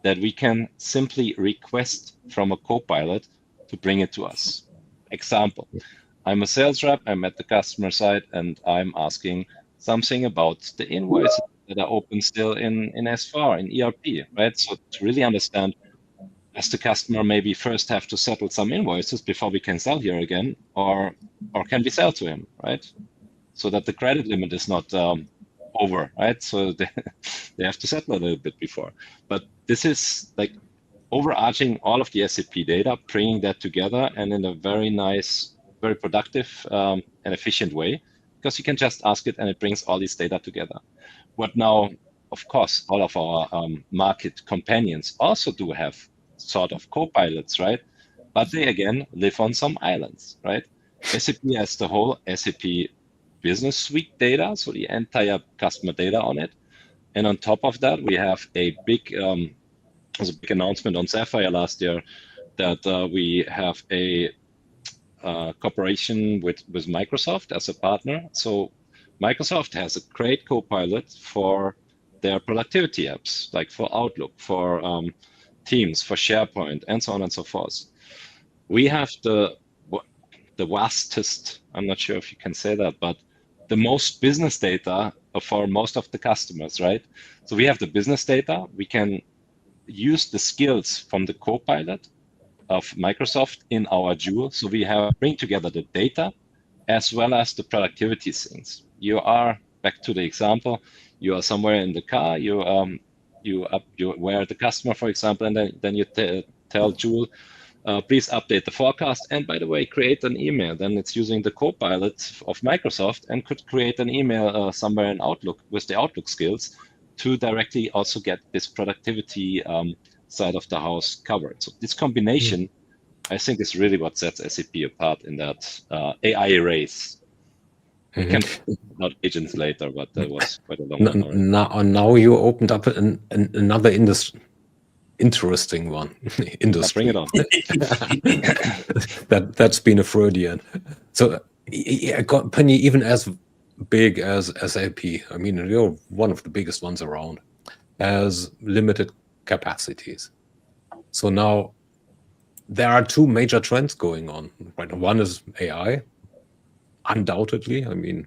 that we can simply request from a Copilot to bring it to us. Example, I'm a sales rep, I'm at the customer side, and I'm asking something about the invoices that are open still in S4, in ERP, right? So to really understand, does the customer maybe first have to settle some invoices before we can sell here again, or can we sell to him, right? So that the credit limit is not over, right? So they have to settle a little bit before. But this is like overarching all of the SAP data, bringing that together and in a very nice, very productive and efficient way, because you can just ask it and it brings all this data together. What now, of course, all of our market companions also do have sort of co-pilots, right? But they again live on some islands, right? SAP has the whole SAP business suite data, so the entire customer data on it. And on top of that, we have a big announcement on Sapphire last year that we have a cooperation with Microsoft as a partner. So Microsoft has a great co-pilot for their productivity apps, like for Outlook, for Teams, for SharePoint, and so on and so forth. We have the vastest, I'm not sure if you can say that, but the most business data for most of the customers, right? So we have the business data. We can use the skills from the co-pilot of Microsoft in our Joule. So we bring together the data as well as the productivity things. You are, back to the example, you are somewhere in the car, you were the customer, for example, and then you tell Joule, please update the forecast. And by the way, create an email. Then it's using the co-pilot of Microsoft and could create an email somewhere in Outlook with the Outlook skills to directly also get this productivity side of the house covered. So this combination, I think, is really what sets SAP apart in that AI race. We can talk about agents later, but that was quite a long one. Now you opened up another industry. interesting one. Industry. Bring it on. That's been a Freudian. So a company even as big as SAP, I mean, you're one of the biggest ones around, has limited capacities. So now there are two major trends going on. Right, one is AI, undoubtedly. I mean,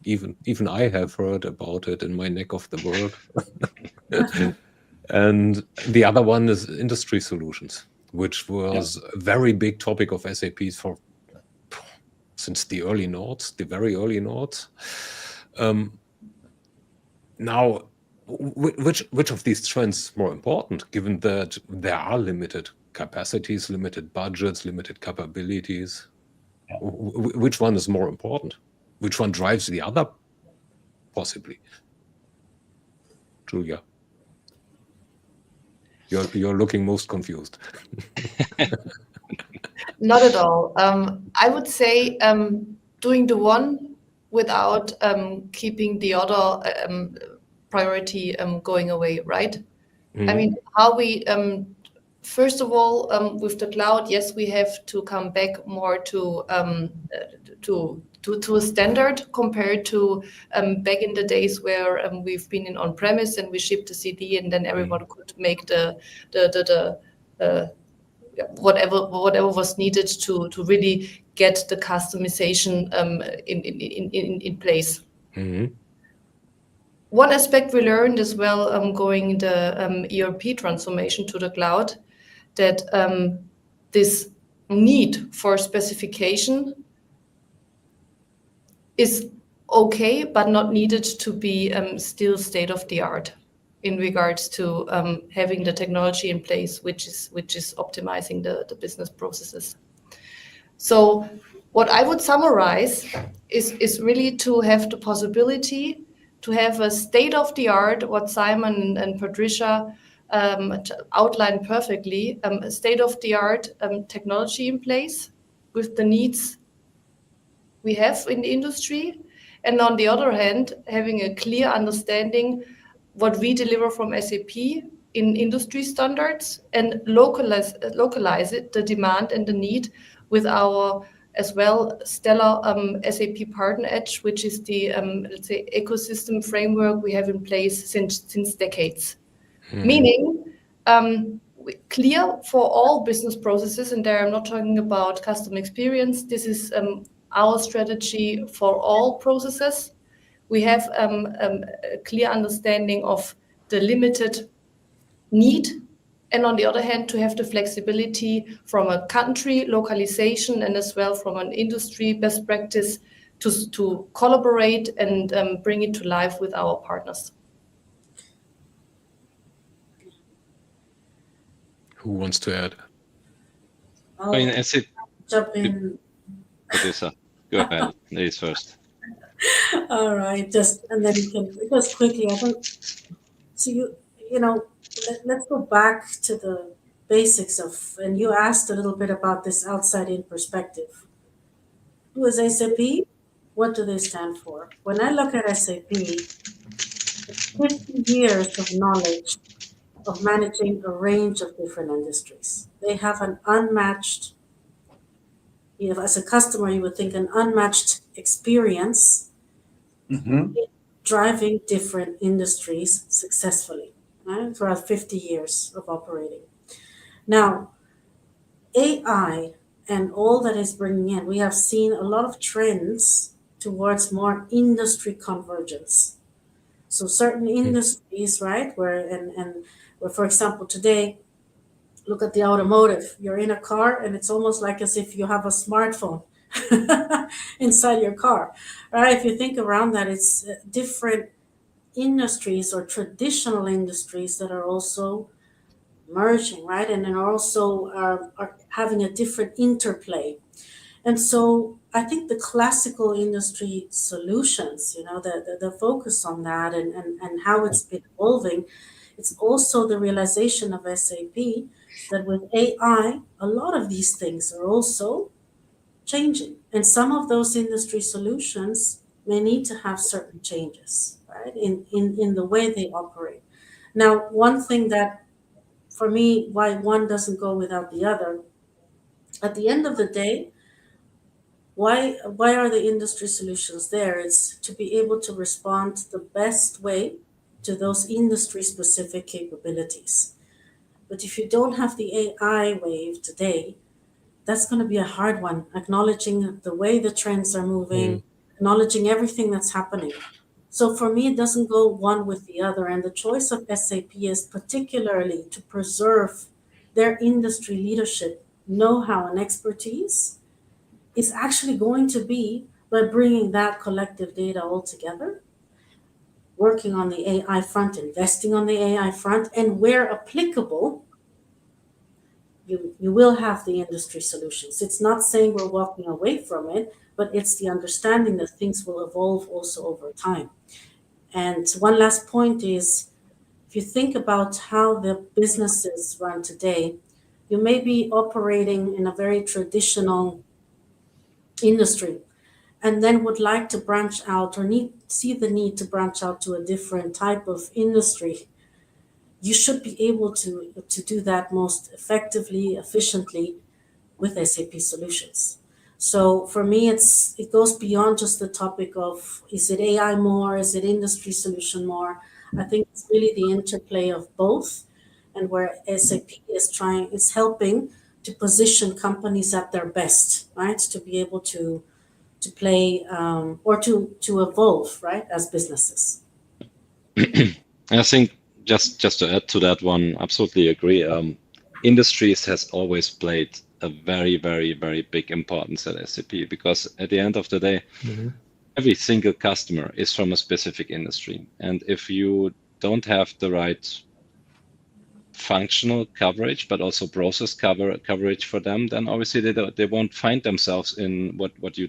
even I have heard about it in my neck of the world. And the other one is industry solutions, which was a very big topic of SAP's since the early noughts, the very early noughts. Now, which of these trends is more important, given that there are limited capacities, limited budgets, limited capabilities? Which one is more important? Which one drives the other, possibly? Julia, you're looking most confused. Not at all. I would say doing the one without keeping the other priority going away, right? I mean, how we first of all with the cloud, yes, we have to come back more to a standard compared to back in the days where we've been in on-premise and we shipped a CD and then everyone could make the whatever was needed to really get the customization in place. One aspect we learned as well going the ERP transformation to the cloud, that this need for specification is okay, but not needed to be still state of the art in regards to having the technology in place, which is optimizing the business processes. So what I would summarize is really to have the possibility to have a state of the art, what Simon and Patricia outlined perfectly, a state of the art technology in place with the needs we have in the industry. And on the other hand, having a clear understanding what we deliver from SAP in industry standards and localize it, the demand and the need with our as well stellar SAP Partner Edge, which is the let's say ecosystem framework we have in place since decades. Meaning clear for all business processes, and there I'm not talking about customer experience. This is our strategy for all processes. We have a clear understanding of the limited need, and on the other hand, to have the flexibility from a country localization and as well from an industry best practice to collaborate and bring it to life with our partners. Who wants to add? I mean, as it jump in. Producer, go ahead, ladies first. All right, and then you can just quickly. I think so. You know, let's go back to the basics of. And you asked a little bit about this outside-in perspective. Who is SAP? What do they stand for? When I look at SAP, it's 50 years of knowledge of managing a range of different industries. They have an unmatched. You know, as a customer, you would think an unmatched experience driving different industries successfully, right? Throughout 50 years of operating. Now, AI and all that is bringing in, we have seen a lot of trends towards more industry convergence. So certain industries, right, where for example, today, look at the automotive. You're in a car and it's almost like as if you have a smartphone inside your car, right? If you think around that, it's different industries or traditional industries that are also merging, right? And then also are having a different interplay. And so I think the classical industry solutions, you know, the focus on that and how it's been evolving, it's also the realization of SAP that with AI, a lot of these things are also changing. And some of those industry solutions may need to have certain changes, right, in the way they operate. Now, one thing that for me, why one doesn't go without the other. At the end of the day, why are the industry solutions there? It's to be able to respond the best way to those industry specific capabilities. But if you don't have the AI wave today, that's going to be a hard one, acknowledging the way the trends are moving, acknowledging everything that's happening. So for me, it doesn't go one with the other. And the choice of SAP is particularly to preserve their industry leadership, know-how, and expertise is actually going to be by bringing that collective data all together, working on the AI front, investing on the AI front, and where applicable, you will have the industry solutions. It's not saying we're walking away from it, but it's the understanding that things will evolve also over time. And one last point is, if you think about how the businesses run today, you may be operating in a very traditional industry and then would like to branch out or see the need to branch out to a different type of industry. You should be able to do that most effectively, efficiently with SAP solutions. So for me, it goes beyond just the topic of, is it AI more, is it industry solution more? I think it's really the interplay of both, and where SAP is helping to position companies at their best, right? To be able to play or to evolve, right, as businesses. I think just to add to that one, absolutely agree. Industries has always played a very, very, very big importance at SAP, because at the end of the day, every single customer is from a specific industry. And if you don't have the right functional coverage, but also process coverage for them, then obviously they won't find themselves in what you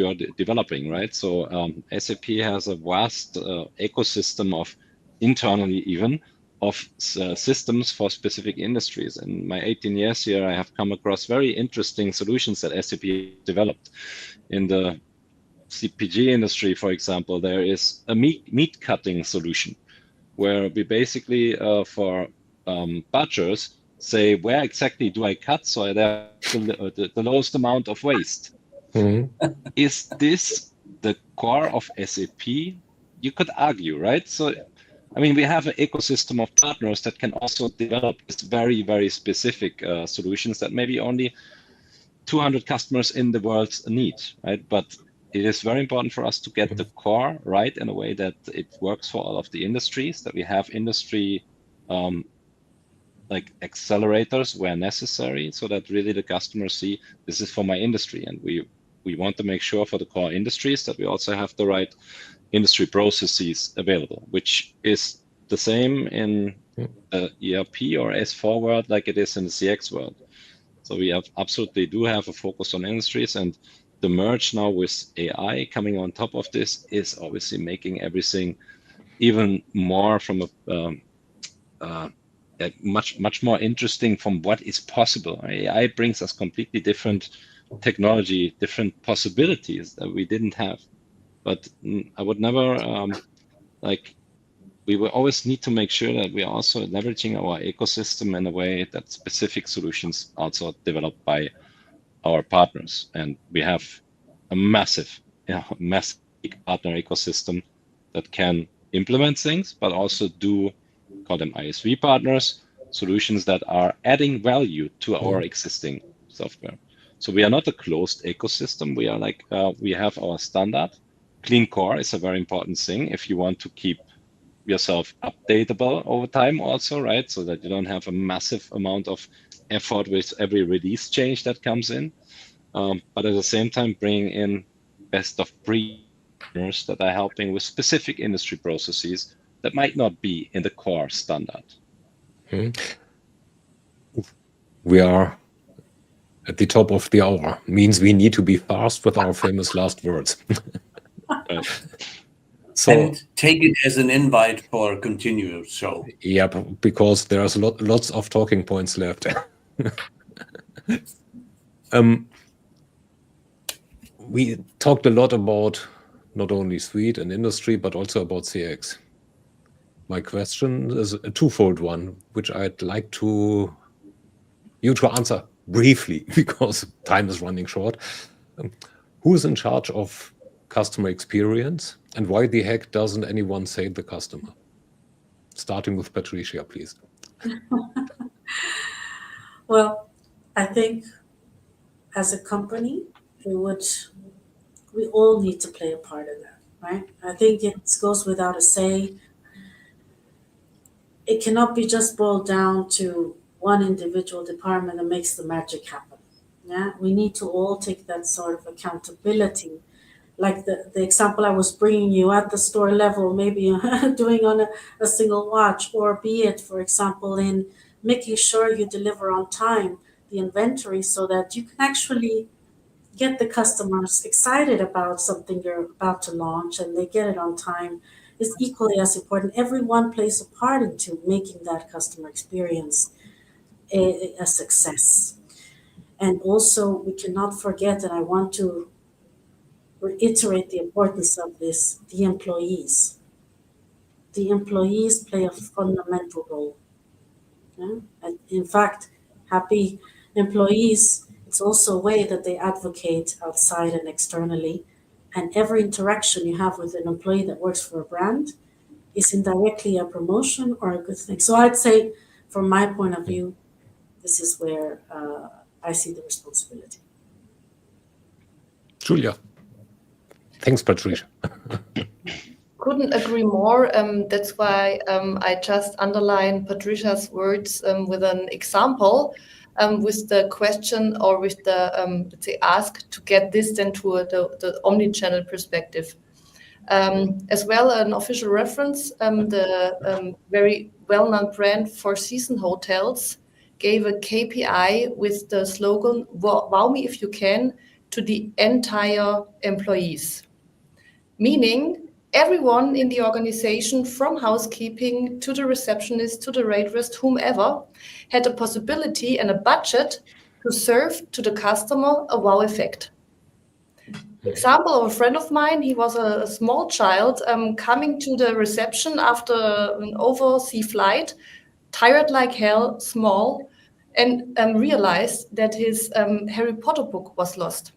are developing, right? So SAP has a vast ecosystem of internally even of systems for specific industries. In my 18 years here, I have come across very interesting solutions that SAP developed. In the CPG industry, for example, there is a meat cutting solution where we basically for butchers say, where exactly do I cut so I have the lowest amount of waste? Is this the core of SAP? You could argue, right? So, I mean, we have an ecosystem of partners that can also develop this very, very specific solutions that maybe only 200 customers in the world need, right? But it is very important for us to get the core right in a way that it works for all of the industries, that we have industry like accelerators where necessary, so that really the customers see this is for my industry. And we want to make sure for the core industries that we also have the right industry processes available, which is the same in the ERP or S4 world like it is in the CX world. So we absolutely do have a focus on industries, and the merge now with AI coming on top of this is obviously making everything even more from a much more interesting from what is possible. AI brings us completely different technology, different possibilities that we didn't have. But I would never we will always need to make sure that we are also leveraging our ecosystem in a way that specific solutions also developed by our partners. And we have a massive partner ecosystem that can implement things, but also call them ISV partners, solutions that are adding value to our existing software. So we are not a closed ecosystem. We are we have our standard. Clean core is a very important thing if you want to keep yourself updatable over time also, right? So that you don't have a massive amount of effort with every release change that comes in. But at the same time, bringing in best of breed partners that are helping with specific industry processes that might not be in the core standard. We are at the top of the hour. Means we need to be fast with our famous last words. So, and take it as an invite for a continued show. Yeah, because there's lots of talking points left. We talked a lot about not only suite and industry, but also about CX. My question is a twofold one, which I'd like you to answer briefly because time is running short. Who's in charge of customer experience, and why the heck doesn't anyone say the customer? Starting with Patricia, please. Well, I think as a company, we all need to play a part in that, right? I think it goes without a say. It cannot be just boiled down to one individual department that makes the magic happen. Yeah, we need to all take that sort of accountability. Like the example I was bringing you at the store level, maybe doing on a single watch, or be it, for example, in making sure you deliver on time the inventory so that you can actually get the customers excited about something you're about to launch and they get it on time is equally as important. Everyone plays a part into making that customer experience a success. And also, we cannot forget, and I want to reiterate the importance of this, the employees. The employees play a fundamental role. Yeah? And in fact, happy employees, it's also a way that they advocate outside and externally. And every interaction you have with an employee that works for a brand is indirectly a promotion or a good thing. So I'd say, from my point of view, this is where I see the responsibility. Julia. Thanks, Patricia. Couldn't agree more. That's why I just underline Patricia's words with an example, with the question or with the let's say ask to get this then to the omni-channel perspective. As well, an official reference, the very well-known brand Four Seasons Hotels gave a KPI with the slogan, "Wow me if you can," to the entire employees. Meaning everyone in the organization, from housekeeping to the receptionist to the waitress, whomever, had a possibility and a budget to serve to the customer a wow effect. Example of a friend of mine, he was a small child coming to the reception after an overseas flight, tired like hell, small, and realized that his Harry Potter book was lost.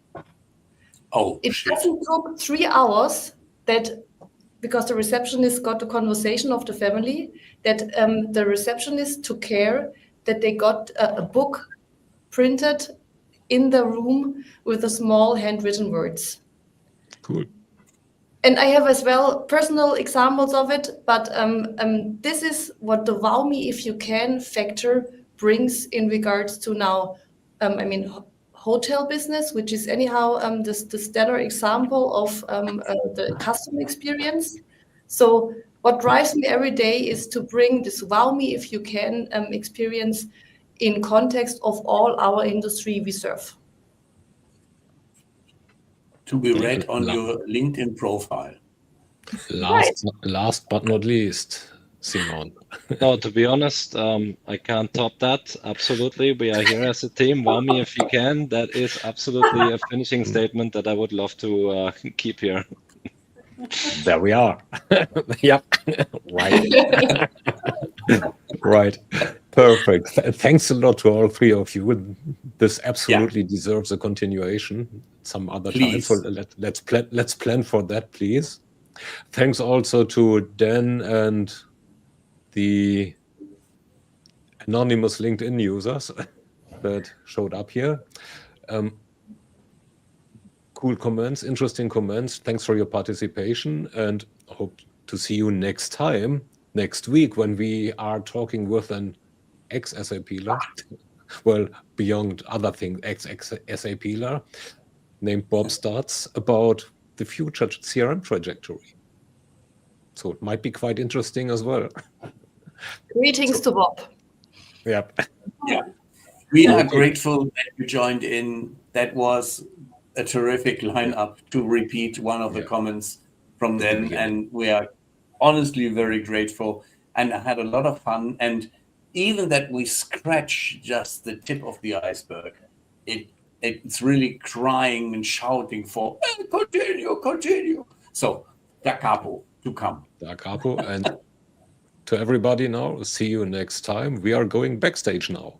Oh, it shit. doesn't took 3 hours that, because the receptionist got the conversation of the family, that the receptionist took care that they got a book printed in the room with the small handwritten words. Cool. And I have as well personal examples of it, but this is what the wow me if you can factor brings in regards to now, hotel business, which is anyhow the stellar example of the customer experience. So what drives me every day is to bring this wow me if you can experience in context of all our industry we serve. To be read on your LinkedIn profile. Last but not least, Simon. No, to be honest, I can't top that. Absolutely. We are here as a team. Wow me if you can. That is absolutely a finishing statement that I would love to keep here. There we are. Yep. Right. Right. Perfect. Thanks a lot to all three of you. This absolutely deserves a continuation some other time. So let's plan for that, please. Thanks also to Dan and the anonymous LinkedIn users that showed up here. Cool comments, interesting comments. Thanks for your participation, and hope to see you next time, next week, when we are talking with an ex-SAPler, well, beyond other things, ex-SAPler, named Bob Stutz, about the future CRM trajectory. So it might be quite interesting as well. Greetings to Bob. Yep. Yeah. We are grateful that you joined in. That was a terrific lineup, to repeat one of the comments from them. And we are honestly very grateful. And I had a lot of fun. And even that we scratch just the tip of the iceberg, it's really crying and shouting for continue. So da capo to come. Da capo, and to everybody now. See you next time. We are going backstage now.